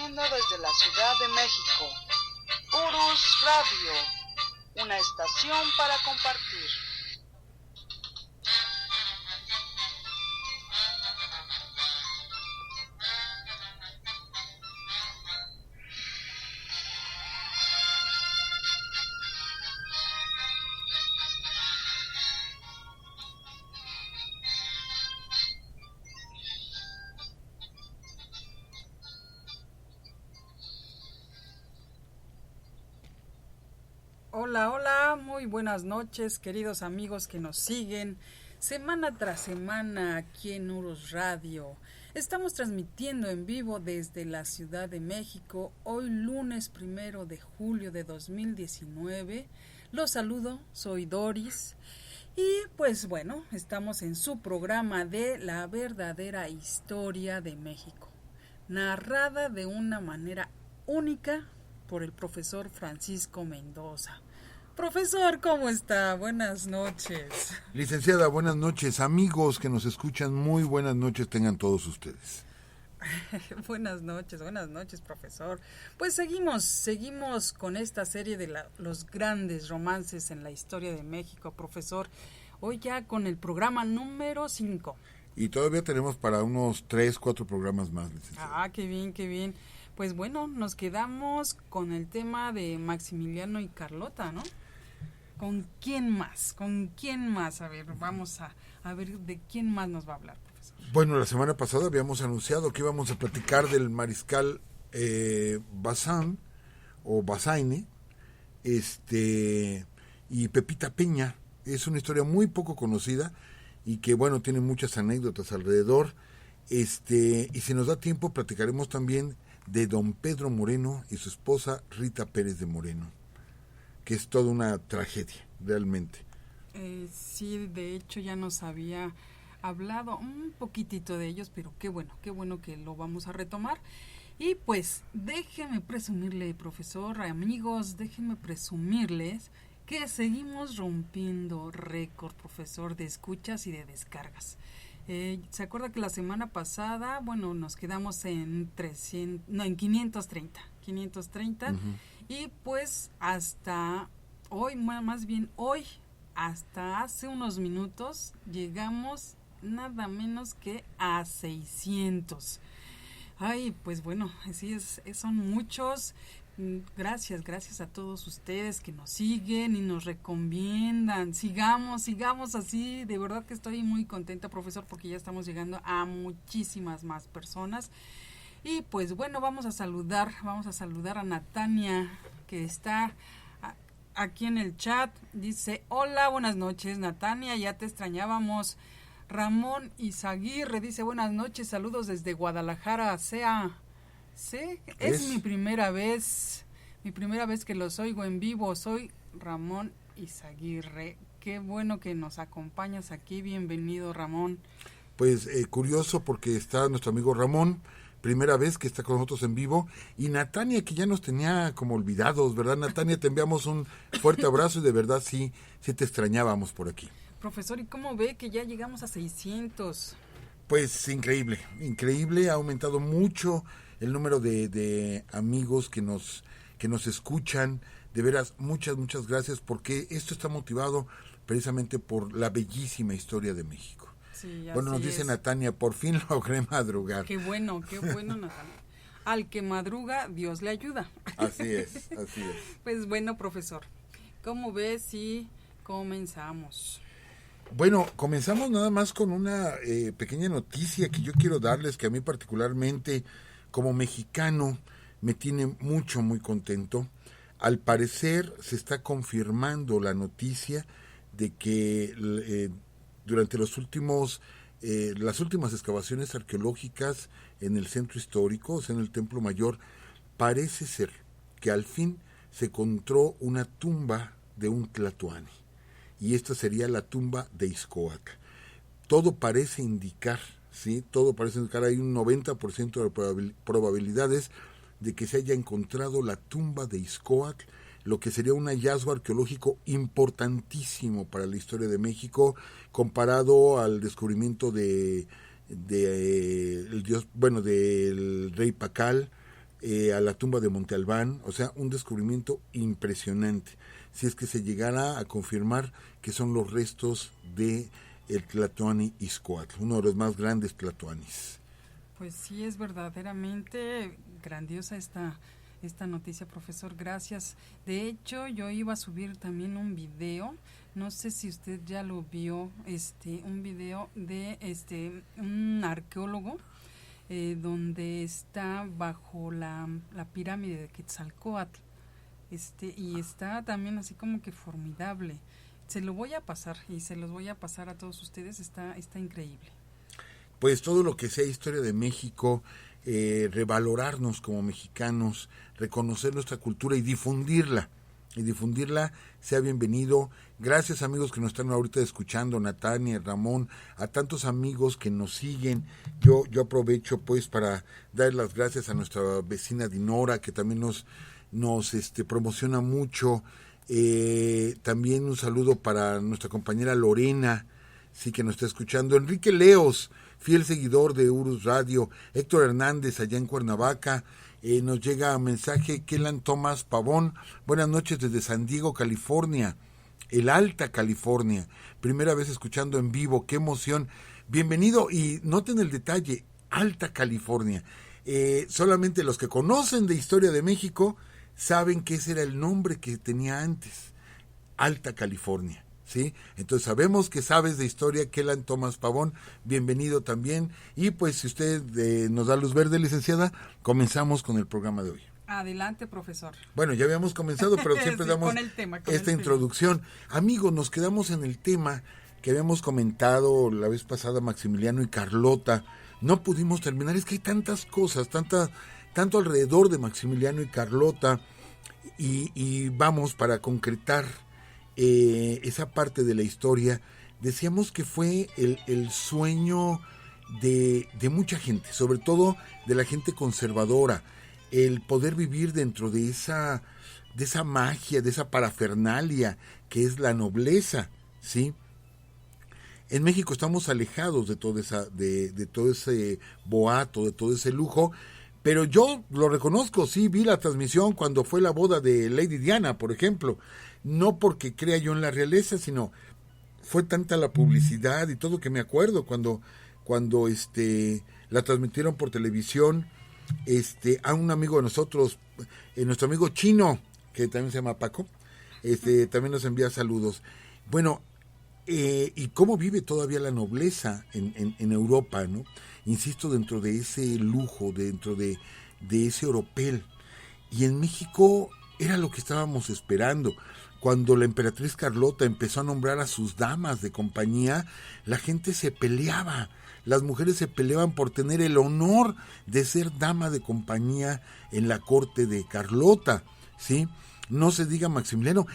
transmitiendo desde la Ciudad de México. Urus Radio, una estación para compartir. Hola, hola, muy buenas noches, queridos amigos que nos siguen semana tras semana aquí en Urus Radio. Estamos transmitiendo en vivo desde la Ciudad de México, hoy lunes 1 de julio de 2019. Los saludo, soy Doris y pues bueno, estamos en su programa de La verdadera historia de México, narrada de una manera única por el profesor Francisco Mendoza. Profesor, ¿cómo está? Buenas noches. Licenciada, buenas noches. Amigos que nos escuchan, muy buenas noches tengan todos ustedes. Buenas noches, profesor. Pues seguimos con esta serie de los grandes romances en la historia de México, profesor. Hoy ya con el programa número 5. Y todavía tenemos para unos 3, 4 programas más, licenciada. Ah, qué bien, qué bien. Pues bueno, nos quedamos con el tema de Maximiliano y Carlota, ¿no? ¿Con quién más? A ver, vamos a ver de quién más nos va a hablar, profesor. Bueno, la semana pasada habíamos anunciado que íbamos a platicar del mariscal Bazán o Bazaine, y Pepita Peña. Es una historia muy poco conocida y que, bueno, tiene muchas anécdotas alrededor. Y si nos da tiempo, platicaremos también de don Pedro Moreno y su esposa Rita Pérez de Moreno, que es toda una tragedia, realmente. Sí, de hecho ya nos había hablado un poquitito de ellos, pero qué bueno que lo vamos a retomar. Y pues déjenme presumirle, profesor, amigos, déjenme presumirles que seguimos rompiendo récord, profesor, de escuchas y de descargas. ¿Se acuerda que la semana pasada, bueno, nos quedamos en 530, uh-huh. Y pues hasta hoy, hasta hace unos minutos, llegamos nada menos que a 600. Ay, pues bueno, así es, son muchos. Gracias a todos ustedes que nos siguen y nos recomiendan. Sigamos así. De verdad que estoy muy contenta, profesor, porque ya estamos llegando a muchísimas más personas. Y pues bueno, vamos a saludar a Natania, que está aquí en el chat. Dice: hola, buenas noches, Natania, ya te extrañábamos. Ramón Izaguirre dice: buenas noches, saludos desde Guadalajara. Sí, es mi primera vez que los oigo en vivo. Soy Ramón Izaguirre. Qué bueno que nos acompañas aquí. Bienvenido, Ramón. Pues curioso, porque está nuestro amigo Ramón, primera vez que está con nosotros en vivo, y Natania, que ya nos tenía como olvidados, ¿verdad? Natania, te enviamos un fuerte abrazo y de verdad sí te extrañábamos por aquí. Profesor, ¿y cómo ve que ya llegamos a 600? Pues increíble, ha aumentado mucho el número de amigos que nos escuchan. De veras, muchas gracias, porque esto está motivado precisamente por la bellísima historia de México. Sí, bueno, nos dice Natania: por fin logré madrugar. Qué bueno, Natania. Al que madruga, Dios le ayuda. Así es. Pues bueno, profesor, ¿cómo ves si comenzamos? Bueno, comenzamos nada más con una pequeña noticia que yo quiero darles, que a mí particularmente, como mexicano, me tiene muy contento. Al parecer se está confirmando la noticia de que durante las últimas excavaciones arqueológicas en el centro histórico, o sea, en el Templo Mayor, parece ser que al fin se encontró una tumba de un tlatoani, y esta sería la tumba de Ixcoatl. Todo parece indicar, hay un 90% de probabilidades de que se haya encontrado la tumba de Ixcoatl, lo que sería un hallazgo arqueológico importantísimo para la historia de México, comparado al descubrimiento del rey Pacal, a la tumba de Monte Albán, o sea, un descubrimiento impresionante, si es que se llegara a confirmar que son los restos de el Tlatoani Izcoatl, uno de los más grandes tlatoanis. Pues sí, es verdaderamente grandiosa esta noticia, profesor, gracias. De hecho, yo iba a subir también un video, no sé si usted ya lo vio, un video de un arqueólogo donde está bajo la pirámide de Quetzalcóatl, y está también así como que formidable. Se lo voy a pasar y se los voy a pasar a todos ustedes, está increíble. Pues todo lo que sea historia de México, revalorarnos como mexicanos, reconocer nuestra cultura y difundirla, sea bienvenido. Gracias, amigos que nos están ahorita escuchando, Natania, Ramón, a tantos amigos que nos siguen. Yo aprovecho pues para dar las gracias a nuestra vecina Dinora, que también nos promociona mucho. También un saludo para nuestra compañera Lorena, sí, que nos está escuchando. Enrique Leos, fiel seguidor de Urus Radio. Héctor Hernández, allá en Cuernavaca. Nos llega un mensaje, Kelan Tomás Pavón, buenas noches desde San Diego, California, el Alta California, primera vez escuchando en vivo, qué emoción, bienvenido, y noten el detalle, Alta California, solamente los que conocen de historia de México saben que ese era el nombre que tenía antes, Alta California. ¿Sí? Entonces sabemos que sabes de historia, Kelan Tomás Pavón, bienvenido también. Y pues si usted nos da luz verde, licenciada, comenzamos con el programa de hoy. Adelante, profesor. Bueno, ya habíamos comenzado, pero siempre sí, damos esta introducción. Amigos, nos quedamos en el tema que habíamos comentado la vez pasada, Maximiliano y Carlota. No pudimos terminar, es que hay tantas cosas, tanto alrededor de Maximiliano y Carlota, y vamos para concretar esa parte de la historia. Decíamos que fue el sueño de mucha gente, sobre todo de la gente conservadora, el poder vivir dentro de esa magia, de esa parafernalia que es la nobleza, ¿sí? En México estamos alejados de todo ese boato, de todo ese lujo, pero yo lo reconozco, sí, vi la transmisión cuando fue la boda de Lady Diana, por ejemplo, no porque crea yo en la realeza, sino fue tanta la publicidad y todo que me acuerdo cuando la transmitieron por televisión, a un amigo de nosotros, nuestro amigo Chino, que también se llama Paco, también nos envía saludos. Bueno, y cómo vive todavía la nobleza en Europa, ¿no? Insisto, dentro de ese lujo, dentro de ese oropel. Y en México era lo que estábamos esperando. Cuando la emperatriz Carlota empezó a nombrar a sus damas de compañía, la gente se peleaba. Las mujeres se peleaban por tener el honor de ser dama de compañía en la corte de Carlota, ¿sí? No se diga Maximiliano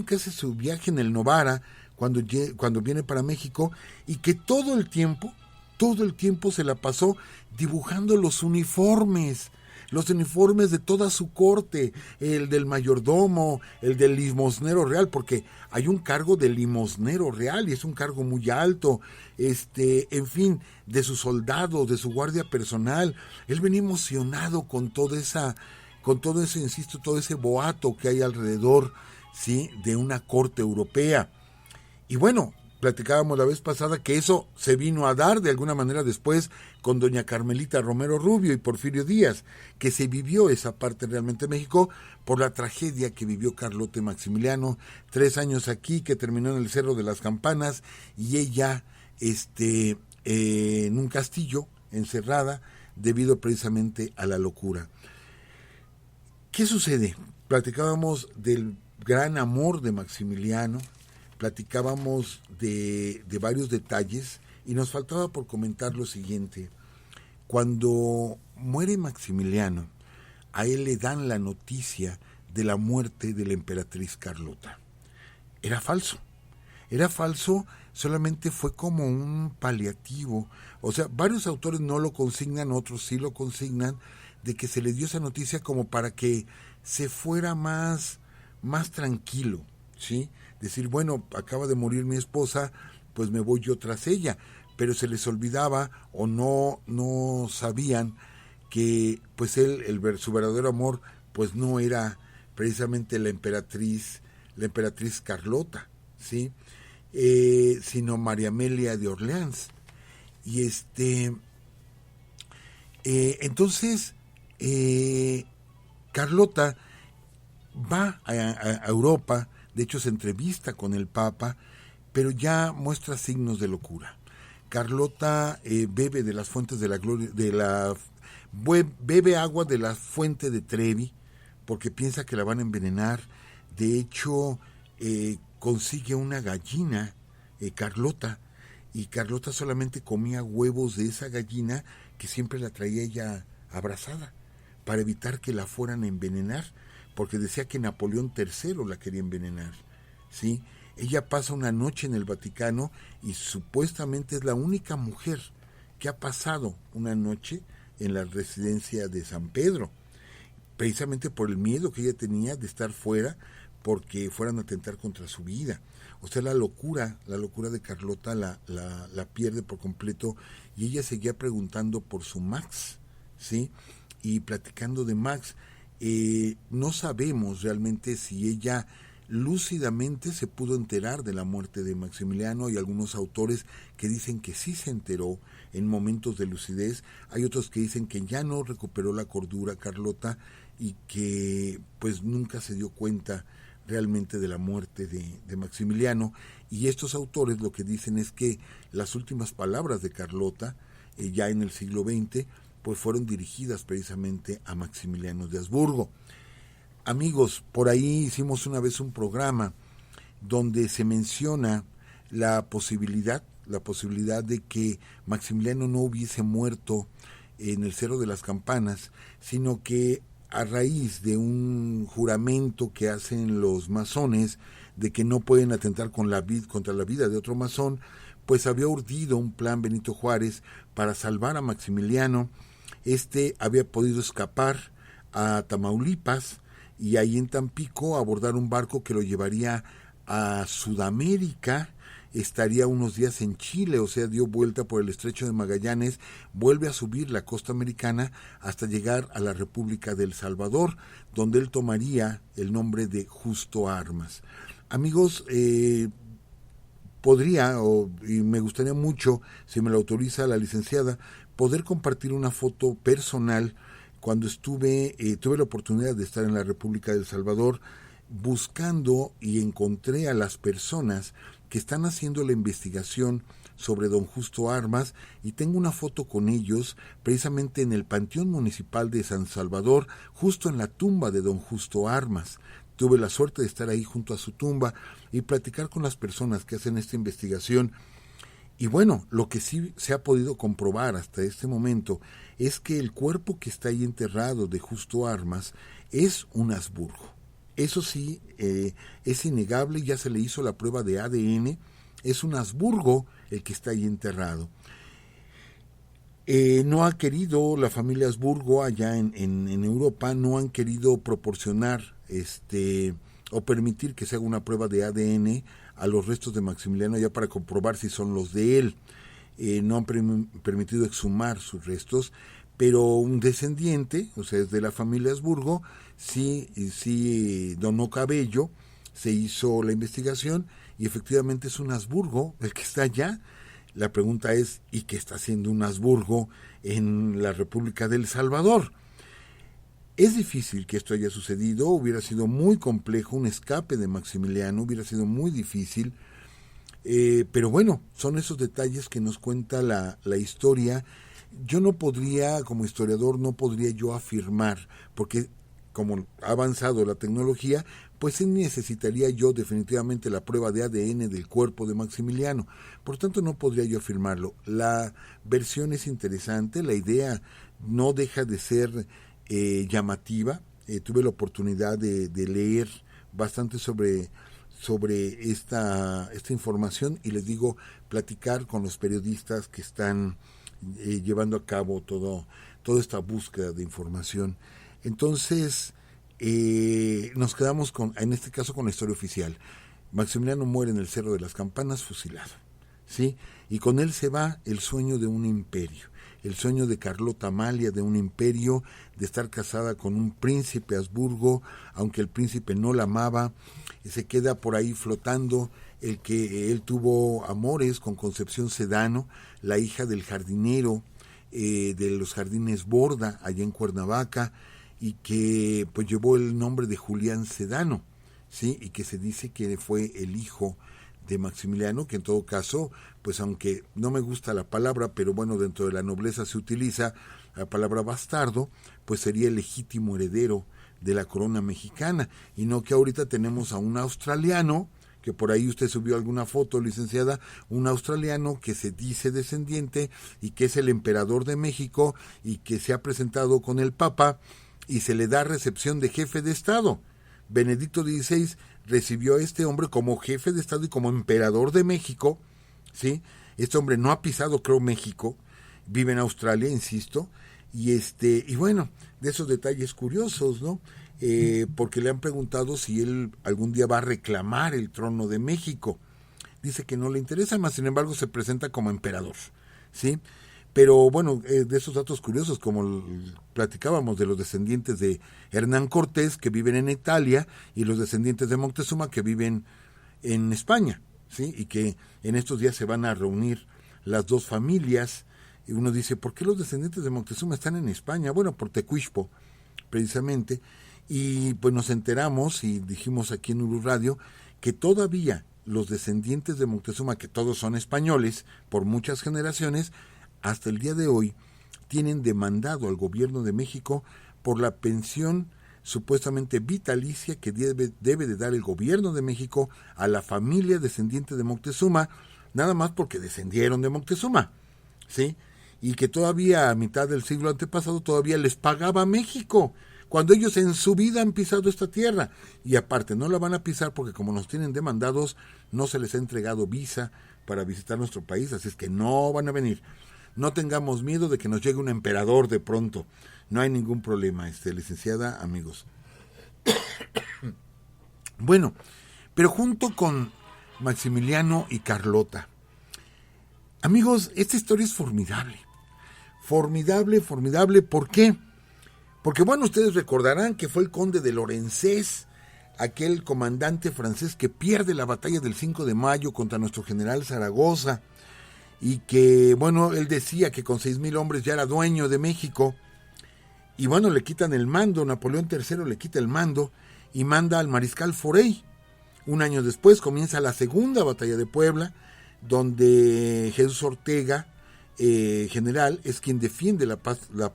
que hace su viaje en el Novara cuando viene para México, y que todo el tiempo se la pasó dibujando los uniformes de toda su corte, el del mayordomo, el del limosnero real, porque hay un cargo de limosnero real y es un cargo muy alto, en fin, de sus soldados, de su guardia personal. Él venía emocionado con todo ese, insisto, todo ese boato que hay alrededor, ¿sí?, de una corte europea. Y bueno, platicábamos la vez pasada que eso se vino a dar de alguna manera después con doña Carmelita Romero Rubio y Porfirio Díaz, que se vivió esa parte realmente de México por la tragedia que vivió Carlota y Maximiliano, 3 años aquí, que terminó en el Cerro de las Campanas, y ella en un castillo, encerrada, debido precisamente a la locura. ¿Qué sucede? Platicábamos del gran amor de Maximiliano, platicábamos de varios detalles, y nos faltaba por comentar lo siguiente. Cuando muere Maximiliano, a él le dan la noticia de la muerte de la emperatriz Carlota. Era falso, solamente fue como un paliativo. O sea, varios autores no lo consignan, otros sí lo consignan, de que se le dio esa noticia como para que se fuera más tranquilo, ¿sí? Decir, bueno, acaba de morir mi esposa, pues me voy yo tras ella. Pero se les olvidaba o no sabían que pues su verdadero amor pues no era precisamente la emperatriz Carlota, ¿sí? Sino María Amelia de Orleans. Y entonces Carlota va a Europa, de hecho se entrevista con el Papa, pero ya muestra signos de locura. Carlota bebe de las fuentes de la gloria, bebe agua de la fuente de Trevi, porque piensa que la van a envenenar. De hecho, consigue una gallina, Carlota, y Carlota solamente comía huevos de esa gallina que siempre la traía ella abrazada, para evitar que la fueran a envenenar, porque decía que Napoleón III la quería envenenar, ¿sí? Ella pasa una noche en el Vaticano y supuestamente es la única mujer que ha pasado una noche en la residencia de San Pedro, precisamente por el miedo que ella tenía de estar fuera, porque fueran a atentar contra su vida. O sea, la locura de Carlota la pierde por completo, y ella seguía preguntando por su Max, ¿sí? Y platicando de Max, no sabemos realmente si ella lúcidamente se pudo enterar de la muerte de Maximiliano. Hay algunos autores que dicen que sí se enteró en momentos de lucidez, hay otros que dicen que ya no recuperó la cordura Carlota y que pues nunca se dio cuenta realmente de la muerte de Maximiliano. Y estos autores lo que dicen es que las últimas palabras de Carlota, ya en el siglo XX, pues fueron dirigidas precisamente a Maximiliano de Habsburgo. Amigos, por ahí hicimos una vez un programa donde se menciona la posibilidad de que Maximiliano no hubiese muerto en el Cerro de las Campanas, sino que a raíz de un juramento que hacen los masones de que no pueden atentar contra la vida de otro masón, pues había urdido un plan Benito Juárez para salvar a Maximiliano. Había podido escapar a Tamaulipas y ahí en Tampico abordar un barco que lo llevaría a Sudamérica. Estaría unos días en Chile, o sea, dio vuelta por el Estrecho de Magallanes, vuelve a subir la costa americana hasta llegar a la República de El Salvador, donde él tomaría el nombre de Justo Armas. Amigos, y me gustaría mucho, si me lo autoriza la licenciada, poder compartir una foto personal cuando tuve la oportunidad de estar en la República de El Salvador, buscando y encontré a las personas que están haciendo la investigación sobre don Justo Armas, y tengo una foto con ellos precisamente en el Panteón Municipal de San Salvador, justo en la tumba de don Justo Armas. Tuve la suerte de estar ahí junto a su tumba y platicar con las personas que hacen esta investigación. Y bueno, lo que sí se ha podido comprobar hasta este momento es que el cuerpo que está ahí enterrado de Justo Armas es un Habsburgo. Eso sí, es innegable, ya se le hizo la prueba de ADN, es un Habsburgo el que está ahí enterrado. No ha querido la familia Habsburgo allá en Europa, no han querido proporcionar o permitir que se haga una prueba de ADN a los restos de Maximiliano ya para comprobar si son los de él. No han permitido exhumar sus restos, pero un descendiente, o sea, es de la familia Habsburgo, sí donó cabello, se hizo la investigación y efectivamente es un Habsburgo el que está allá. La pregunta es, ¿y qué está haciendo un Habsburgo en la República de El Salvador? Es difícil que esto haya sucedido, hubiera sido muy complejo, un escape de Maximiliano hubiera sido muy difícil, pero bueno, son esos detalles que nos cuenta la historia. Yo no podría, como historiador, no podría yo afirmar, porque como ha avanzado la tecnología, pues sí necesitaría yo definitivamente la prueba de ADN del cuerpo de Maximiliano. Por tanto, no podría yo afirmarlo. La versión es interesante, la idea no deja de ser llamativa. Tuve la oportunidad de leer bastante sobre esta información y les digo, platicar con los periodistas que están llevando a cabo toda esta búsqueda de información. Entonces, nos quedamos en este caso con la historia oficial. Maximiliano muere en el Cerro de las Campanas fusilado, ¿sí? Y con él se va el sueño de un imperio, el sueño de Carlota Amalia de un imperio, de estar casada con un príncipe Habsburgo, aunque el príncipe no la amaba, se queda por ahí flotando el que él tuvo amores con Concepción Sedano, la hija del jardinero de los Jardines Borda, allá en Cuernavaca, y que pues llevó el nombre de Julián Sedano, ¿sí? Y que se dice que fue el hijo de Maximiliano, que en todo caso, pues aunque no me gusta la palabra, pero bueno, dentro de la nobleza se utiliza la palabra bastardo, pues sería el legítimo heredero de la corona mexicana, y no que ahorita tenemos a un australiano, que por ahí usted subió alguna foto, licenciada, un australiano que se dice descendiente y que es el emperador de México y que se ha presentado con el Papa y se le da recepción de jefe de Estado. Benedicto XVI recibió a este hombre como jefe de Estado y como emperador de México, ¿sí? Este hombre no ha pisado, creo, México, vive en Australia, insisto, y bueno, de esos detalles curiosos, ¿no? Porque le han preguntado si él algún día va a reclamar el trono de México. Dice que no le interesa, más sin embargo se presenta como emperador, ¿sí? Pero bueno, de esos datos curiosos, como platicábamos de los descendientes de Hernán Cortés, que viven en Italia, y los descendientes de Moctezuma, que viven en España, ¿sí? Y que en estos días se van a reunir las dos familias, y uno dice, ¿por qué los descendientes de Moctezuma están en España? Bueno, por Tecuixpo, precisamente, y pues nos enteramos, y dijimos aquí en Uru Radio, que todavía los descendientes de Moctezuma, que todos son españoles, por muchas generaciones, hasta el día de hoy tienen demandado al gobierno de México por la pensión supuestamente vitalicia que debe de dar el gobierno de México a la familia descendiente de Moctezuma, nada más porque descendieron de Moctezuma, ¿sí? Y que todavía a mitad del siglo antepasado todavía les pagaba México, cuando ellos en su vida han pisado esta tierra, y aparte no la van a pisar porque como nos tienen demandados, no se les ha entregado visa para visitar nuestro país, así es que no van a venir. No tengamos miedo de que nos llegue un emperador de pronto. No hay ningún problema, licenciada, amigos. Bueno, pero junto con Maximiliano y Carlota, amigos, esta historia es formidable. Formidable, formidable. ¿Por qué? Porque, bueno, ustedes recordarán que fue el conde de Lorenzés, aquel comandante francés que pierde la batalla del 5 de mayo contra nuestro general Zaragoza, y que, bueno, él decía que con 6,000 hombres ya era dueño de México, y bueno, le quitan el mando, Napoleón III le quita el mando, y manda al mariscal Forey. Un año después comienza la segunda batalla de Puebla, donde Jesús Ortega, general, es quien defiende la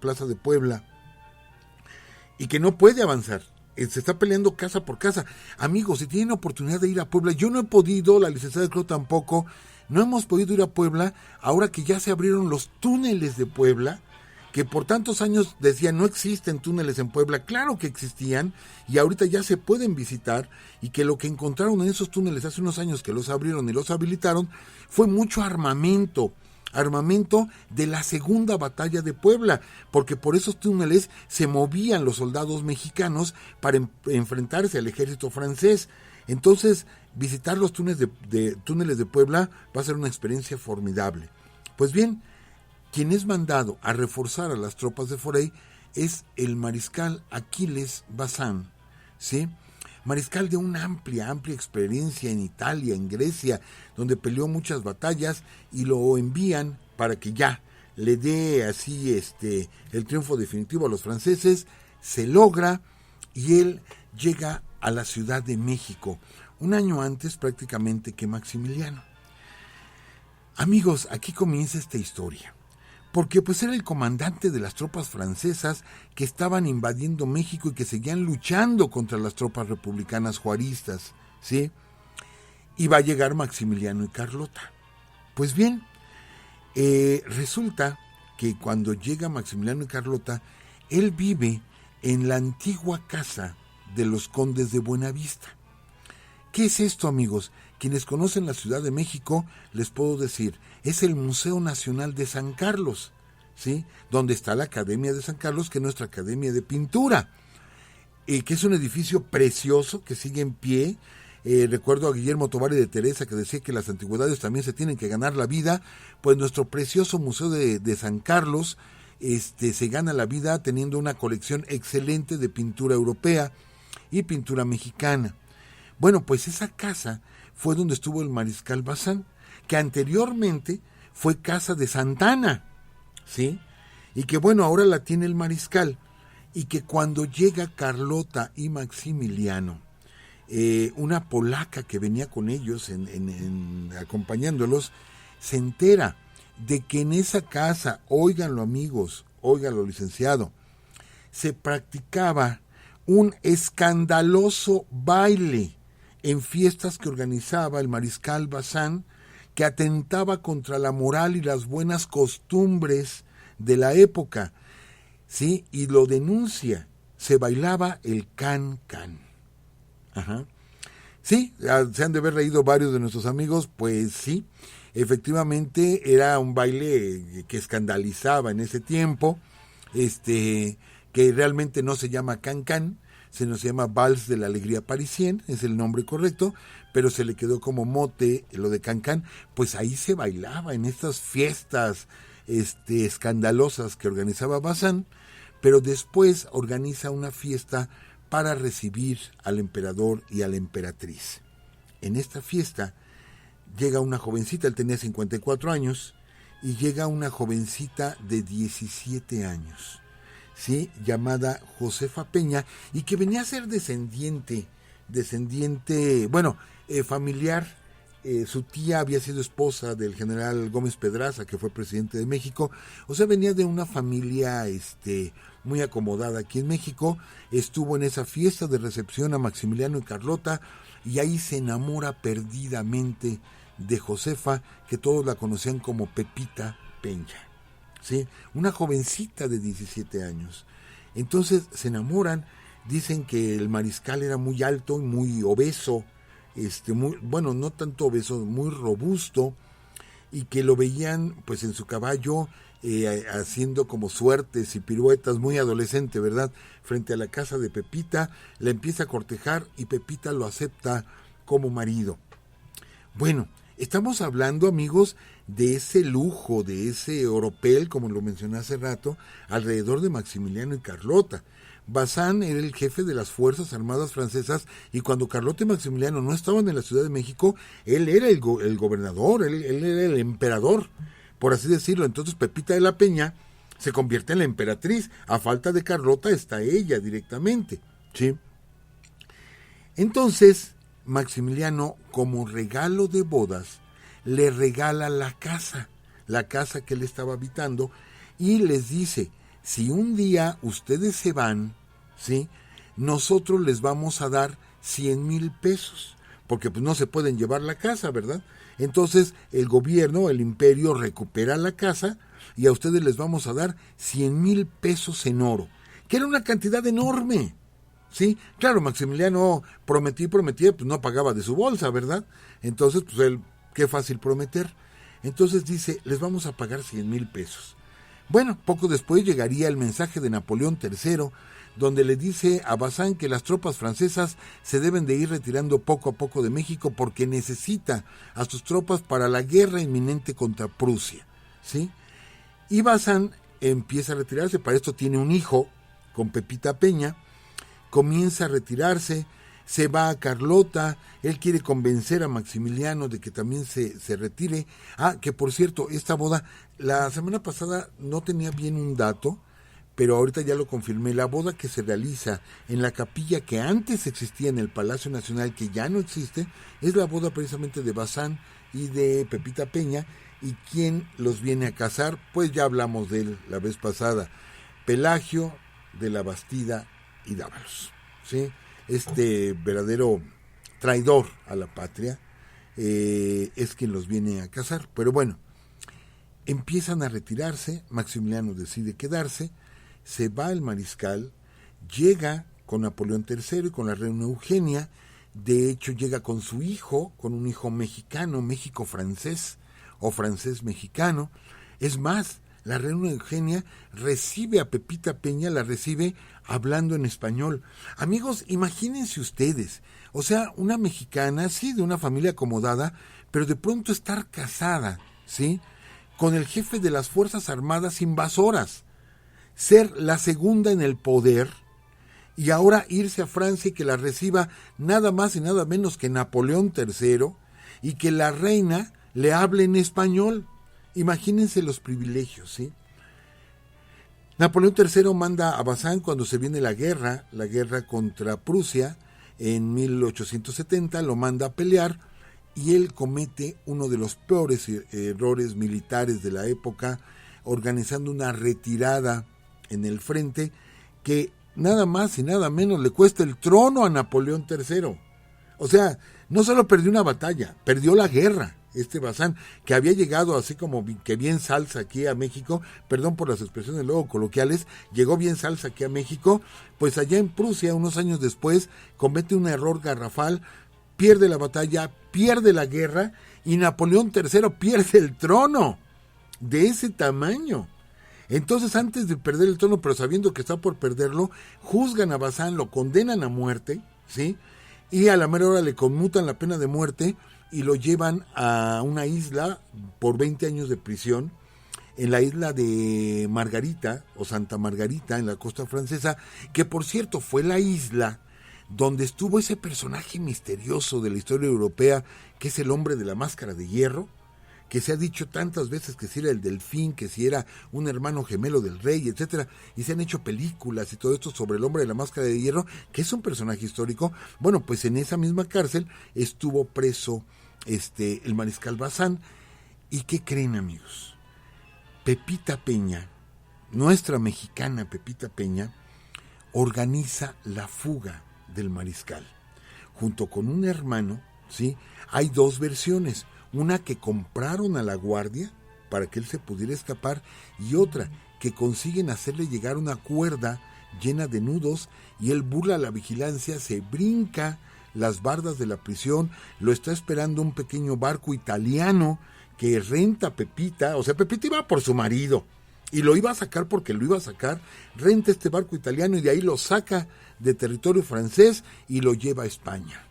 plaza de Puebla, y que no puede avanzar. Se está peleando casa por casa. Amigos, si tienen oportunidad de ir a Puebla, yo no he podido, la licenciada creo tampoco, no hemos podido ir a Puebla, ahora que ya se abrieron los túneles de Puebla, que por tantos años decían no existen túneles en Puebla, claro que existían, y ahorita ya se pueden visitar, y que lo que encontraron en esos túneles hace unos años que los abrieron y los habilitaron, fue mucho armamento de la segunda batalla de Puebla, porque por esos túneles se movían los soldados mexicanos para enfrentarse al ejército francés. Entonces, visitar los túneles de Puebla va a ser una experiencia formidable. Pues bien, quien es mandado a reforzar a las tropas de Forey es el mariscal Aquiles Bazán, ¿sí? Mariscal de una amplia experiencia en Italia, en Grecia, donde peleó muchas batallas, y lo envían para que ya le dé así el triunfo definitivo a los franceses. Se logra y él llega a la Ciudad de México, un año antes prácticamente que Maximiliano. Amigos, aquí comienza esta historia, porque pues era el comandante de las tropas francesas que estaban invadiendo México y que seguían luchando contra las tropas republicanas juaristas, ¿sí? Y va a llegar Maximiliano y Carlota. Pues bien, resulta que cuando llega Maximiliano y Carlota, él vive en la antigua casa de los condes de Buenavista. ¿Qué es esto, amigos? Quienes conocen la Ciudad de México, les puedo decir, es el Museo Nacional de San Carlos, ¿sí? Donde está la Academia de San Carlos, que es nuestra Academia de Pintura, que es un edificio precioso que sigue en pie. recuerdo a Guillermo Tovar de Teresa que decía que las antigüedades también se tienen que ganar la vida. Pues nuestro precioso Museo de San Carlos se gana la vida teniendo una colección excelente de pintura europea y pintura mexicana. Bueno, pues esa casa fue donde estuvo el mariscal Bazán, que anteriormente fue casa de Santana, ¿sí? Y que bueno, ahora la tiene el mariscal, y que cuando llega Carlota y Maximiliano, una polaca que venía con ellos acompañándolos, se entera de que en esa casa, óiganlo amigos, óiganlo licenciado, se practicaba un escandaloso baile en fiestas que organizaba el mariscal Bazán, que atentaba contra la moral y las buenas costumbres de la época, ¿sí? Y lo denuncia. Se bailaba el can-can. Ajá. Sí, se han de haber reído varios de nuestros amigos, pues sí, efectivamente era un baile que escandalizaba en ese tiempo, que realmente no se llama can-can, sino se llama Vals de la Alegría Parisien, es el nombre correcto, pero se le quedó como mote lo de can-can. Pues ahí se bailaba en estas fiestas escandalosas que organizaba Bazán, pero después organiza una fiesta para recibir al emperador y a la emperatriz. En esta fiesta llega una jovencita, él tenía 54 años, y llega una jovencita de 17 años, ¿sí? Llamada Josefa Peña, y que venía a ser descendiente, familiar. Su tía había sido esposa del general Gómez Pedraza, que fue presidente de México. O sea, venía de una familia muy acomodada aquí en México. Estuvo en esa fiesta de recepción a Maximiliano y Carlota, y ahí se enamora perdidamente de Josefa, que todos la conocían como Pepita Peña, ¿sí? Una jovencita de 17 años. Entonces se enamoran. Dicen que el mariscal era muy alto y muy obeso, no tanto obeso, muy robusto, y que lo veían pues en su caballo haciendo como suertes y piruetas, muy adolescente, ¿verdad? Frente a la casa de Pepita, la empieza a cortejar y Pepita lo acepta como marido. Bueno, estamos hablando, amigos, de ese lujo, de ese oropel, como lo mencioné hace rato, alrededor de Maximiliano y Carlota. Bazán era el jefe de las Fuerzas Armadas francesas, y cuando Carlota y Maximiliano no estaban en la Ciudad de México, él era el gobernador, él era el emperador, por así decirlo. Entonces Pepita de la Peña se convierte en la emperatriz. A falta de Carlota está ella directamente, ¿sí? Entonces Maximiliano, como regalo de bodas, le regala la casa que él estaba habitando, y les dice: si un día ustedes se van, ¿sí?, nosotros les vamos a dar 100,000 pesos, porque pues no se pueden llevar la casa, ¿verdad? Entonces el gobierno, el imperio, recupera la casa, y a ustedes les vamos a dar 100,000 pesos en oro, que era una cantidad enorme, ¿sí? Claro, Maximiliano prometía, pues no pagaba de su bolsa, ¿verdad? Entonces, pues él, qué fácil prometer. Entonces dice: les vamos a pagar 100,000 pesos. Bueno, poco después llegaría el mensaje de Napoleón III, donde le dice a Bazán que las tropas francesas se deben de ir retirando poco a poco de México, porque necesita a sus tropas para la guerra inminente contra Prusia, ¿sí? Y Bazán empieza a retirarse. Para esto tiene un hijo con Pepita Peña, comienza a retirarse, se va a Carlota, él quiere convencer a Maximiliano de que también se retire. Que por cierto, esta boda, la semana pasada no tenía bien un dato, pero ahorita ya lo confirmé. La boda que se realiza en la capilla que antes existía en el Palacio Nacional, que ya no existe, es la boda precisamente de Bazán y de Pepita Peña. ¿Y quién los viene a casar? Pues ya hablamos de él la vez pasada: Pelagio de la Bastida y Dávalos, ¿sí? Este verdadero traidor a la patria es quien los viene a casar. Pero bueno, empiezan a retirarse. Maximiliano decide quedarse, se va el mariscal, llega con Napoleón III y con la reina Eugenia. De hecho, llega con su hijo, con un hijo mexicano, México-francés o francés-mexicano. Es más, la reina Eugenia recibe a Pepita Peña, la recibe hablando en español. Amigos, imagínense ustedes, o sea, una mexicana, sí, de una familia acomodada, pero de pronto estar casada, ¿sí?, con el jefe de las Fuerzas Armadas invasoras, ser la segunda en el poder, y ahora irse a Francia y que la reciba nada más y nada menos que Napoleón III, y que la reina le hable en español. Imagínense los privilegios, ¿sí? Napoleón III manda a Bazán cuando se viene la guerra contra Prusia, en 1870, lo manda a pelear, y él comete uno de los peores errores militares de la época, organizando una retirada en el frente que nada más y nada menos le cuesta el trono a Napoleón III. O sea, no solo perdió una batalla, perdió la guerra. Bazán, que había llegado así como que bien salsa aquí a México, perdón por las expresiones luego coloquiales, llegó bien salsa aquí a México, pues allá en Prusia, unos años después, comete un error garrafal, pierde la batalla, pierde la guerra, y Napoleón III pierde el trono de ese tamaño. Entonces, antes de perder el trono, pero sabiendo que está por perderlo, juzgan a Bazán, lo condenan a muerte, ¿sí? Y a la mera hora le conmutan la pena de muerte y lo llevan a una isla por 20 años de prisión, en la isla de Margarita, o Santa Margarita, en la costa francesa, que por cierto fue la isla donde estuvo ese personaje misterioso de la historia europea, que es el hombre de la máscara de hierro, que se ha dicho tantas veces que si era el delfín, que si era un hermano gemelo del rey, etcétera, y se han hecho películas y todo esto sobre el hombre de la máscara de hierro, que es un personaje histórico. Bueno, pues en esa misma cárcel estuvo preso el mariscal Bazán. ¿Y qué creen, amigos? Pepita Peña, nuestra mexicana Pepita Peña, organiza la fuga del mariscal, junto con un hermano, ¿sí? Hay dos versiones, una que compraron a la guardia para que él se pudiera escapar, y otra que consiguen hacerle llegar una cuerda llena de nudos, y él burla la vigilancia, se brinca las bardas de la prisión, lo está esperando un pequeño barco italiano que renta Pepita, o sea, Pepita iba por su marido, y lo iba a sacar porque lo iba a sacar, renta este barco italiano y de ahí lo saca de territorio francés y lo lleva a España,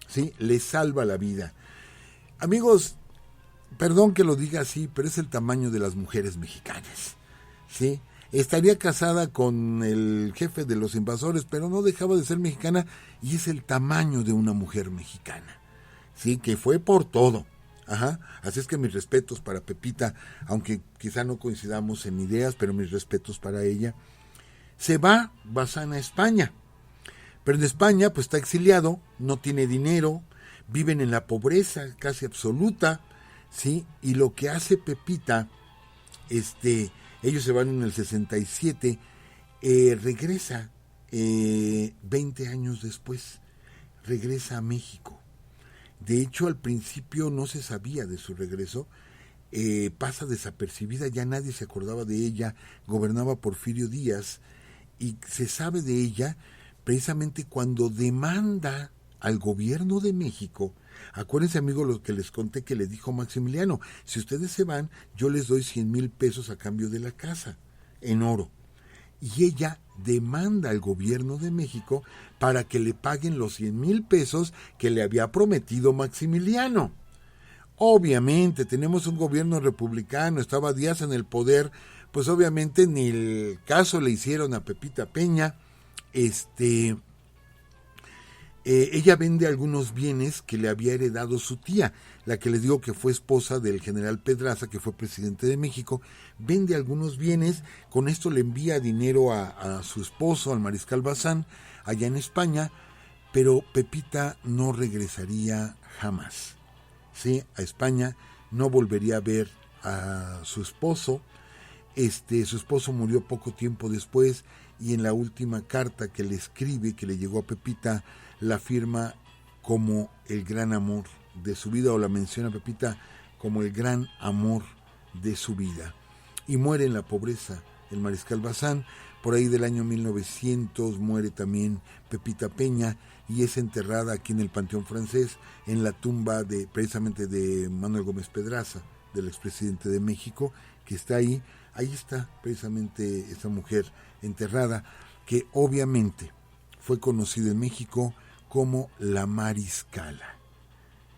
¿sí? Le salva la vida. Amigos, perdón que lo diga así, pero es el tamaño de las mujeres mexicanas, ¿sí? Estaría casada con el jefe de los invasores, pero no dejaba de ser mexicana, y es el tamaño de una mujer mexicana, ¿sí? Que fue por todo. Ajá. Así es que mis respetos para Pepita, aunque quizá no coincidamos en ideas, pero mis respetos para ella. Se va Bazán a España, pero en España pues está exiliado, no tiene dinero, viven en la pobreza casi absoluta, ¿sí? Y lo que hace Pepita, ellos se van en el 67, regresa 20 años después, regresa a México. De hecho, al principio no se sabía de su regreso, pasa desapercibida, ya nadie se acordaba de ella, gobernaba Porfirio Díaz, y se sabe de ella precisamente cuando demanda al gobierno de México. Acuérdense, amigos, lo que les conté que le dijo Maximiliano: si ustedes se van, yo les doy 100,000 pesos a cambio de la casa, en oro. Y ella demanda al gobierno de México para que le paguen los 100,000 pesos que le había prometido Maximiliano. Obviamente, tenemos un gobierno republicano, estaba Díaz en el poder, pues obviamente ni el caso le hicieron a Pepita Peña. Ella vende algunos bienes que le había heredado su tía, la que les digo que fue esposa del general Pedraza, que fue presidente de México. Vende algunos bienes, con esto le envía dinero a su esposo, al mariscal Bazán, allá en España, pero Pepita no regresaría jamás, ¿sí? A España, no volvería a ver a su esposo. Su esposo murió poco tiempo después, y en la última carta que le escribe, que le llegó a Pepita, la firma como el gran amor de su vida, o la menciona Pepita como el gran amor de su vida. Y muere en la pobreza el mariscal Bazán. Por ahí del año 1900 muere también Pepita Peña, y es enterrada aquí en el Panteón Francés, en la tumba precisamente de Manuel Gómez Pedraza, del expresidente de México, que está ahí. Ahí está precisamente esa mujer enterrada. que obviamente fue conocida en México como la Mariscala.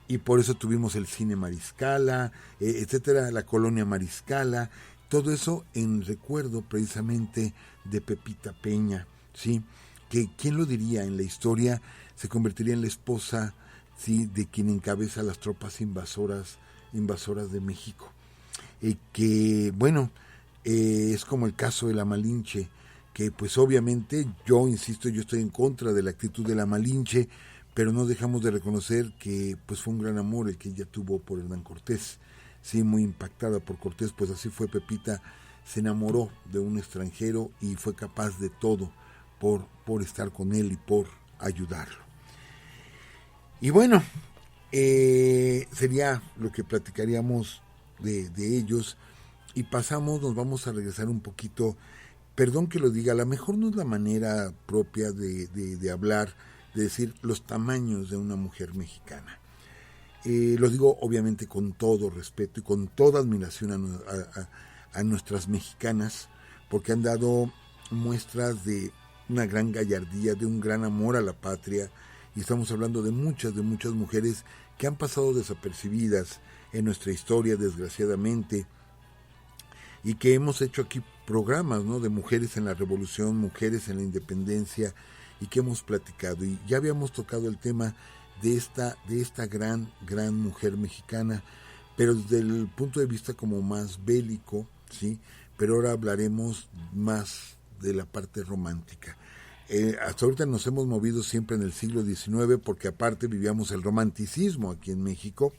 Y por eso tuvimos el cine Mariscala, etcétera, la colonia Mariscala, todo eso en recuerdo precisamente de Pepita Peña, ¿sí? Que quién lo diría, en la historia se convertiría en la esposa, ¿sí?, de quien encabeza las tropas invasoras de México. Que bueno, es como el caso de la Malinche, que pues obviamente yo insisto, yo estoy en contra de la actitud de la Malinche, pero no dejamos de reconocer que pues fue un gran amor el que ella tuvo por Hernán Cortés, sí, muy impactada por Cortés, pues así fue Pepita, se enamoró de un extranjero y fue capaz de todo por estar con él y por ayudarlo. Y bueno, sería lo que platicaríamos de ellos, y nos vamos a regresar un poquito, perdón que lo diga, a lo mejor no es la manera propia de hablar, de decir los tamaños de una mujer mexicana. Lo digo obviamente con todo respeto y con toda admiración a nuestras mexicanas, porque han dado muestras de una gran gallardía, de un gran amor a la patria, y estamos hablando de muchas mujeres que han pasado desapercibidas en nuestra historia, desgraciadamente, y que hemos hecho aquí programas, ¿no?, de mujeres en la revolución, mujeres en la independencia, y que hemos platicado, y ya habíamos tocado el tema de esta gran mujer mexicana, pero desde el punto de vista como más bélico, ¿sí? Pero ahora hablaremos más de la parte romántica. Hasta ahorita nos hemos movido siempre en el siglo XIX, porque aparte vivíamos el romanticismo aquí en México,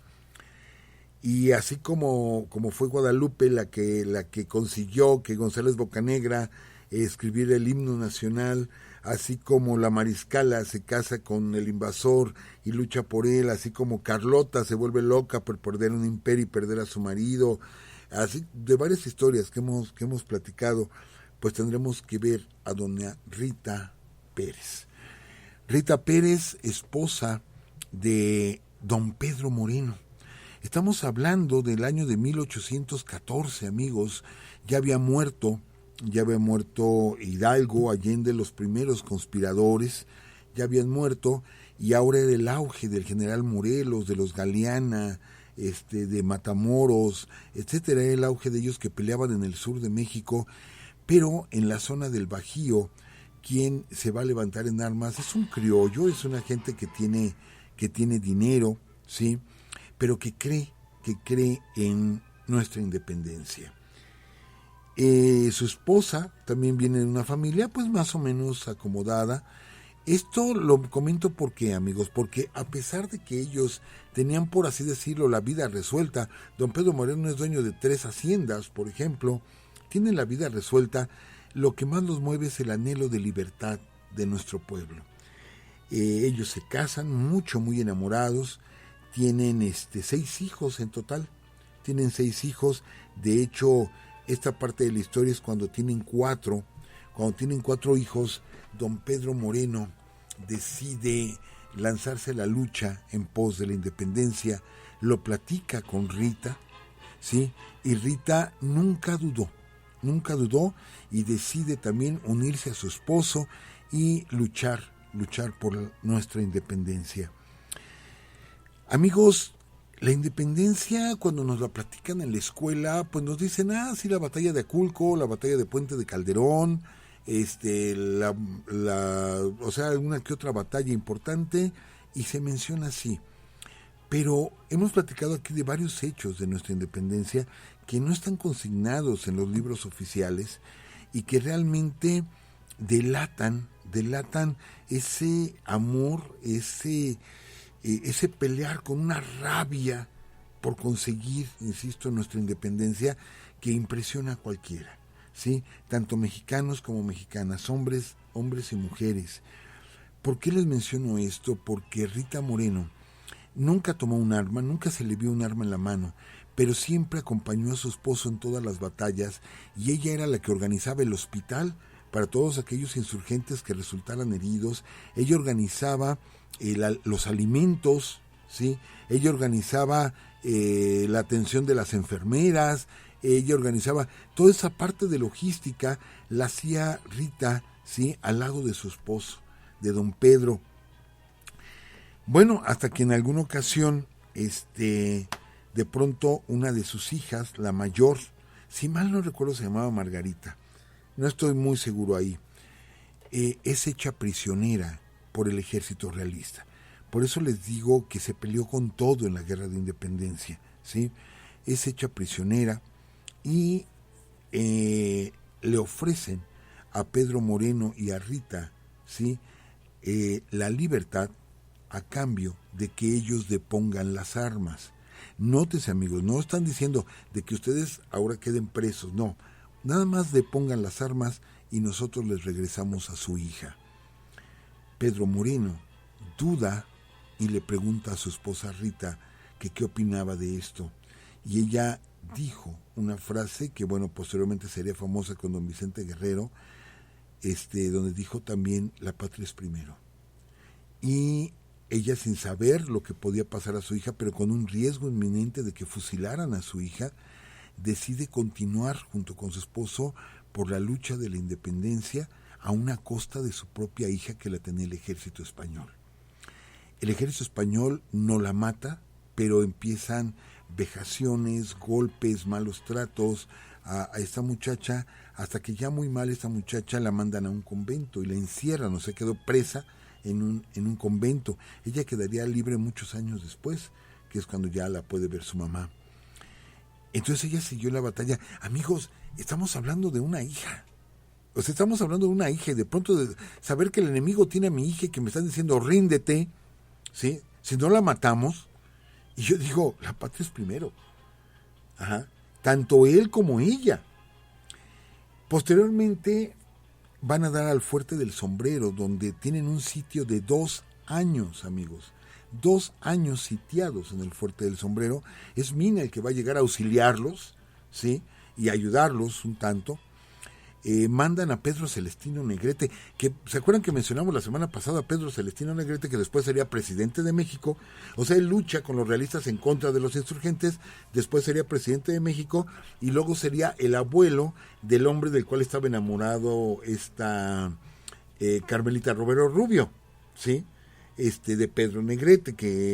y así como fue Guadalupe la que consiguió que González Bocanegra escribiera el himno nacional, así como la Mariscala se casa con el invasor y lucha por él, así como Carlota se vuelve loca por perder un imperio y perder a su marido, así de varias historias que hemos platicado, pues tendremos que ver a doña Rita Pérez. Rita Pérez, esposa de don Pedro Moreno. Estamos hablando del año de 1814, amigos. Ya había muerto Hidalgo, Allende, los primeros conspiradores, ya habían muerto, y ahora era el auge del general Morelos, de los Galeana, de Matamoros, etcétera, era el auge de ellos que peleaban en el sur de México, pero en la zona del Bajío, quien se va a levantar en armas es un criollo, es una gente que tiene dinero, ¿sí?, pero que cree en nuestra independencia. Su esposa también viene de una familia pues más o menos acomodada. Esto lo comento porque, amigos, porque a pesar de que ellos tenían, por así decirlo, la vida resuelta, don Pedro Moreno es dueño de 3 haciendas, por ejemplo, tienen la vida resuelta, lo que más los mueve es el anhelo de libertad de nuestro pueblo. Ellos se casan muy enamorados, tienen 6 hijos en total, tienen 6 hijos, de hecho, esta parte de la historia es cuando tienen 4 hijos, don Pedro Moreno decide lanzarse a la lucha en pos de la independencia, lo platica con Rita, ¿sí? Y Rita nunca dudó y decide también unirse a su esposo y luchar por nuestra independencia. Amigos, la independencia, cuando nos la platican en la escuela, pues nos dicen, sí, la batalla de Aculco, la batalla de Puente de Calderón, o sea, alguna que otra batalla importante, y se menciona así. Pero hemos platicado aquí de varios hechos de nuestra independencia que no están consignados en los libros oficiales y que realmente delatan ese amor, ese pelear con una rabia por conseguir, insisto, nuestra independencia, que impresiona a cualquiera, ¿sí? Tanto mexicanos como mexicanas, hombres y mujeres. ¿Por qué les menciono esto? Porque Rita Moreno nunca tomó un arma, nunca se le vio un arma en la mano, pero siempre acompañó a su esposo en todas las batallas, y ella era la que organizaba el hospital para todos aquellos insurgentes que resultaran heridos. Ella organizaba los alimentos, ¿sí? Ella organizaba la atención de las enfermeras, ella organizaba toda esa parte de logística, la hacía Rita ¿sí? Al lado de su esposo, de don Pedro. Bueno, hasta que en alguna ocasión, de pronto una de sus hijas, la mayor, si mal no recuerdo se llamaba Margarita, no estoy muy seguro ahí, es hecha prisionera por el ejército realista. Por eso les digo que se peleó con todo en la guerra de independencia, ¿sí? Es hecha prisionera y le ofrecen a Pedro Moreno y a Rita, ¿sí? La libertad a cambio de que ellos depongan las armas. Nótese, amigos, no están diciendo de que ustedes ahora queden presos, no, nada más depongan las armas y nosotros les regresamos a su hija. Pedro Moreno duda y le pregunta a su esposa Rita que qué opinaba de esto, y ella dijo una frase que, bueno, posteriormente sería famosa con don Vicente Guerrero, donde dijo también: la patria es primero. Y ella, sin saber lo que podía pasar a su hija, pero con un riesgo inminente de que fusilaran a su hija, decide continuar junto con su esposo por la lucha de la independencia a una costa de su propia hija que la tenía el ejército español. El ejército español no la mata, pero empiezan vejaciones, golpes, malos tratos a esta muchacha, hasta que ya muy mal esta muchacha la mandan a un convento y la encierran, o sea, quedó presa en un convento. Ella quedaría libre muchos años después, que es cuando ya la puede ver su mamá. Entonces ella siguió la batalla. Amigos, estamos hablando de una hija. O sea, estamos hablando de una hija y de pronto de saber que el enemigo tiene a mi hija y que me están diciendo: ríndete, ¿sí? Si no la matamos. Y yo digo, la patria es primero. Ajá. Tanto él como ella. Posteriormente van a dar al Fuerte del Sombrero, donde tienen un sitio de 2 años, amigos. 2 años sitiados en el Fuerte del Sombrero. Es Mina el que va a llegar a auxiliarlos, ¿sí? Y ayudarlos un tanto. Mandan a Pedro Celestino Negrete, que ¿se acuerdan que mencionamos la semana pasada a Pedro Celestino Negrete, que después sería presidente de México? O sea, él lucha con los realistas en contra de los insurgentes, después sería presidente de México y luego sería el abuelo del hombre del cual estaba enamorado esta Carmelita Romero Rubio, ¿sí? De Pedro Negrete,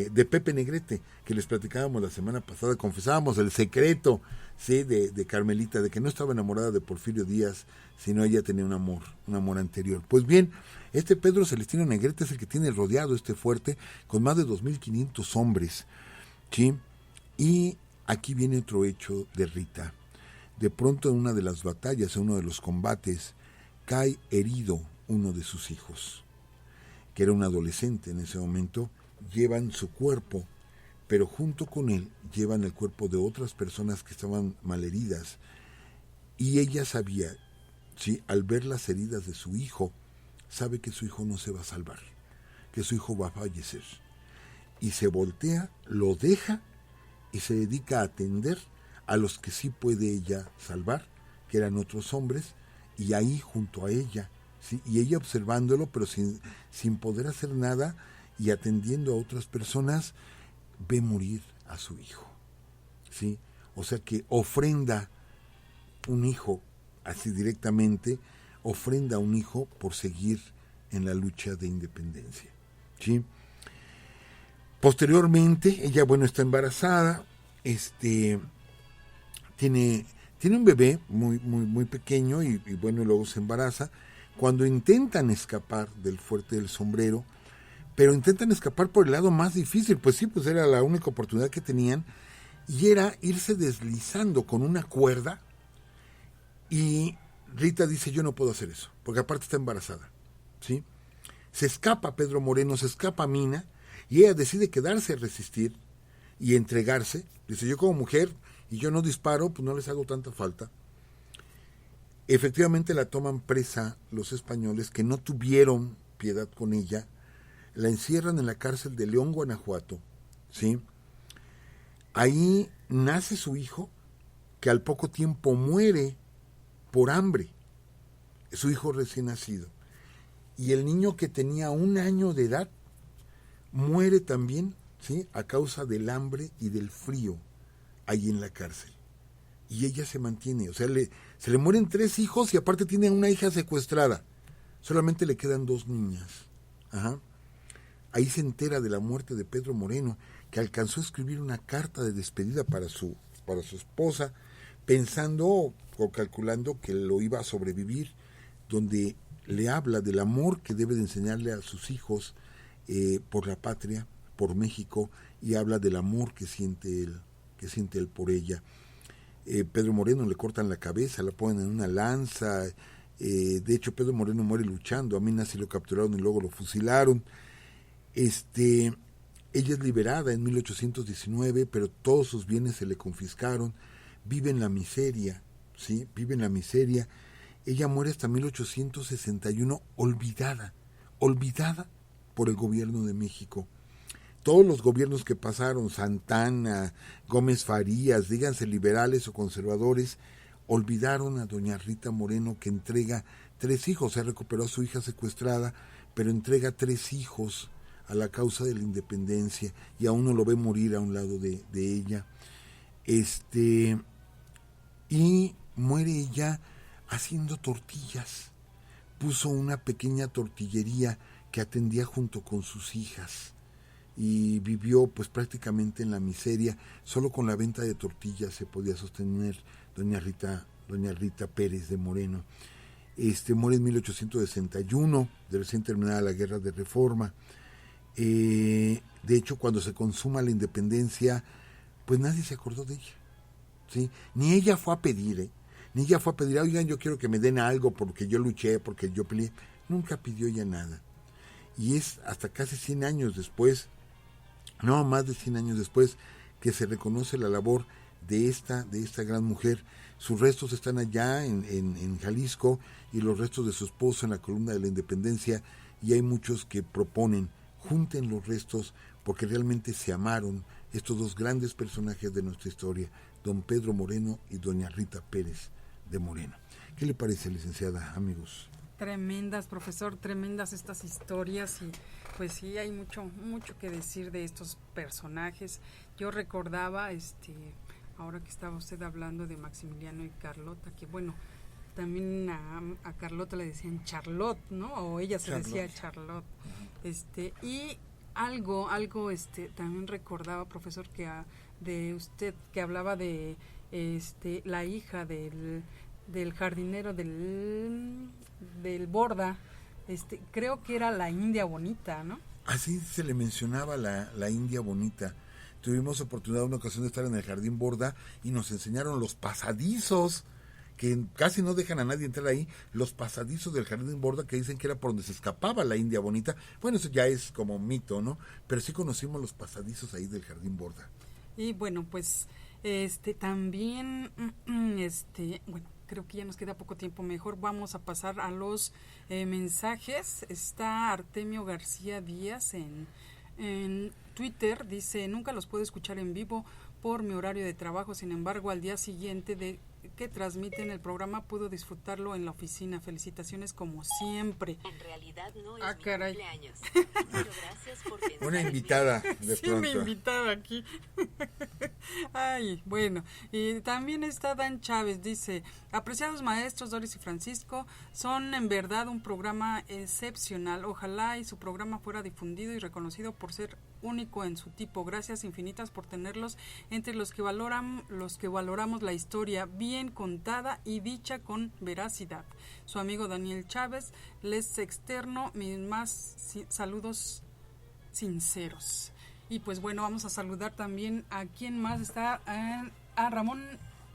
de Pepe Negrete, que les platicábamos la semana pasada, confesábamos el secreto, ¿sí? de Carmelita, de que no estaba enamorada de Porfirio Díaz, sino ella tenía un amor anterior. Pues bien, Pedro Celestino Negrete es el que tiene rodeado este fuerte con más de 2.500 hombres, ¿sí? Y aquí viene otro hecho de Rita. De pronto, en una de las batallas, en uno de los combates, cae herido uno de sus hijos, que era un adolescente en ese momento. Llevan su cuerpo, pero junto con él llevan el cuerpo de otras personas que estaban malheridas, y ella sabía, ¿sí? Al ver las heridas de su hijo, sabe que su hijo no se va a salvar, que su hijo va a fallecer, y se voltea, lo deja y se dedica a atender a los que sí puede ella salvar, que eran otros hombres, y ahí junto a ella, ¿sí? Y ella observándolo, pero sin poder hacer nada, y atendiendo a otras personas, ve morir a su hijo, ¿sí? O sea que ofrenda un hijo, así directamente, ofrenda a un hijo por seguir en la lucha de independencia, ¿sí? Posteriormente, ella, bueno, está embarazada, tiene un bebé muy pequeño y bueno, luego se embaraza. Cuando intentan escapar del Fuerte del Sombrero, pero intentan escapar por el lado más difícil, pues sí, pues era la única oportunidad que tenían, y era irse deslizando con una cuerda, y Rita dice: yo no puedo hacer eso, porque aparte está embarazada, ¿sí? Se escapa Pedro Moreno, se escapa Mina, y ella decide quedarse a resistir y entregarse. Dice: yo como mujer, y yo no disparo, pues no les hago tanta falta. Efectivamente la toman presa los españoles, que no tuvieron piedad con ella, la encierran en la cárcel de León, Guanajuato, ¿sí? Ahí nace su hijo, que al poco tiempo muere por hambre, su hijo recién nacido. Y el niño, que tenía 1 año de edad, muere también, ¿sí? A causa del hambre y del frío ahí en la cárcel. Y ella se mantiene, o sea, se le mueren 3 hijos y aparte tiene una hija secuestrada, Solamente le quedan 2 niñas. Ajá. Ahí se entera de la muerte de Pedro Moreno, que alcanzó a escribir una carta de despedida para su esposa, pensando o calculando que lo iba a sobrevivir, donde le habla del amor que debe de enseñarle a sus hijos por la patria, por México, y habla del amor que siente él por ella. Pedro Moreno le cortan la cabeza, la ponen en una lanza. De hecho, Pedro Moreno muere luchando. A Mina sí lo capturaron y luego lo fusilaron. Ella es liberada en 1819, pero todos sus bienes se le confiscaron. Vive en la miseria, ¿sí? Vive en la miseria. Ella muere hasta 1861, olvidada por el gobierno de México. Todos los gobiernos que pasaron, Santana, Gómez Farías, díganse liberales o conservadores, olvidaron a doña Rita Moreno, que entrega 3 hijos. Se recuperó a su hija secuestrada, pero entrega 3 hijos a la causa de la independencia, y a uno lo ve morir a un lado de ella. Y muere ella haciendo tortillas. Puso una pequeña tortillería que atendía junto con sus hijas, y vivió pues prácticamente en la miseria. Solo con la venta de tortillas se podía sostener doña Rita Pérez de Moreno. Muere en 1861, de recién terminada la Guerra de Reforma. De hecho, cuando se consuma la independencia, pues nadie se acordó de ella, ¿sí? Ni ella fue a pedir, oigan, yo quiero que me den algo porque yo luché, porque yo peleé. Nunca pidió ella nada. Y es hasta casi 100 años después, no, más de 100 años después, que se reconoce la labor de esta gran mujer. Sus restos están allá en Jalisco, y los restos de su esposo en la columna de la Independencia, y hay muchos que proponen, junten los restos, porque realmente se amaron estos 2 grandes personajes de nuestra historia, don Pedro Moreno y doña Rita Pérez de Moreno. ¿Qué le parece, licenciada, amigos? Tremendas, profesor, tremendas estas historias, y pues sí, hay mucho que decir de estos personajes. Yo recordaba, ahora que estaba usted hablando de Maximiliano y Carlota, que bueno, también a Carlota le decían Charlotte, ¿no? O ella se decía Charlotte. Y algo también recordaba, profesor, que de usted, que hablaba de la hija del jardinero del Borda, creo que era la India Bonita, ¿no? Así se le mencionaba la India Bonita. Tuvimos oportunidad una ocasión de estar en el Jardín Borda y nos enseñaron los pasadizos, que casi no dejan a nadie entrar ahí, los pasadizos del Jardín Borda, que dicen que era por donde se escapaba la India Bonita. Bueno, eso ya es como mito, ¿no? Pero sí conocimos los pasadizos ahí del Jardín Borda. Y bueno, pues también, bueno, creo que ya nos queda poco tiempo, mejor vamos a pasar a los mensajes. Está Artemio García Díaz en Twitter, dice: nunca los puedo escuchar en vivo por mi horario de trabajo, sin embargo al día siguiente de que transmiten el programa puedo disfrutarlo en la oficina. Felicitaciones como siempre. En realidad no es mi caray. cumpleaños. Pero gracias por pensar. Una invitada de sí, pronto. una invitada aquí. Ay, bueno. Y también está Dan Chávez, dice: apreciados maestros Doris y Francisco, son en verdad un programa excepcional. Ojalá y su programa fuera difundido y reconocido por ser único en su tipo. Gracias infinitas por tenerlos entre los que valoramos la historia bien contada y dicha con veracidad. Su amigo Daniel Chávez les externo mis más saludos sinceros. Y pues bueno, vamos a saludar también a quien más está, a Ramón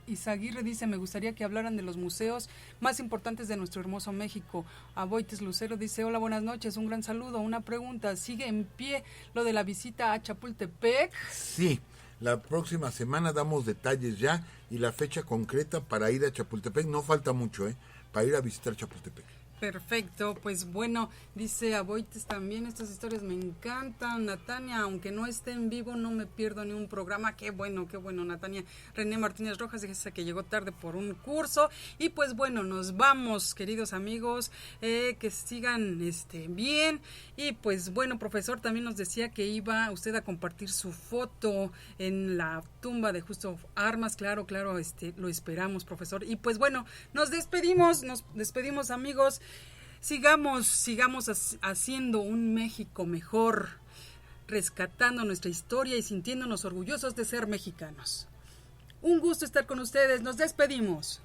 Izaguirre. Dice: me gustaría que hablaran de los museos más importantes de nuestro hermoso México. Aboites Lucero dice: hola, buenas noches, un gran saludo. Una pregunta, ¿sigue en pie lo de la visita a Chapultepec? Sí, la próxima semana damos detalles ya y la fecha concreta para ir a Chapultepec. No falta mucho, para ir a visitar Chapultepec. Perfecto, pues bueno, dice Aboites también: estas historias me encantan, Natania, aunque no esté en vivo no me pierdo ni un programa. Qué bueno, Natania. René Martínez Rojas dice que llegó tarde por un curso. Y pues bueno, nos vamos, queridos amigos, que sigan bien. Y pues bueno, profesor también nos decía que iba usted a compartir su foto en la tumba de Justo Armas. Claro, lo esperamos, profesor. Y pues bueno, nos despedimos amigos. sigamos haciendo un México mejor, rescatando nuestra historia y sintiéndonos orgullosos de ser mexicanos. Un gusto estar con ustedes, nos despedimos.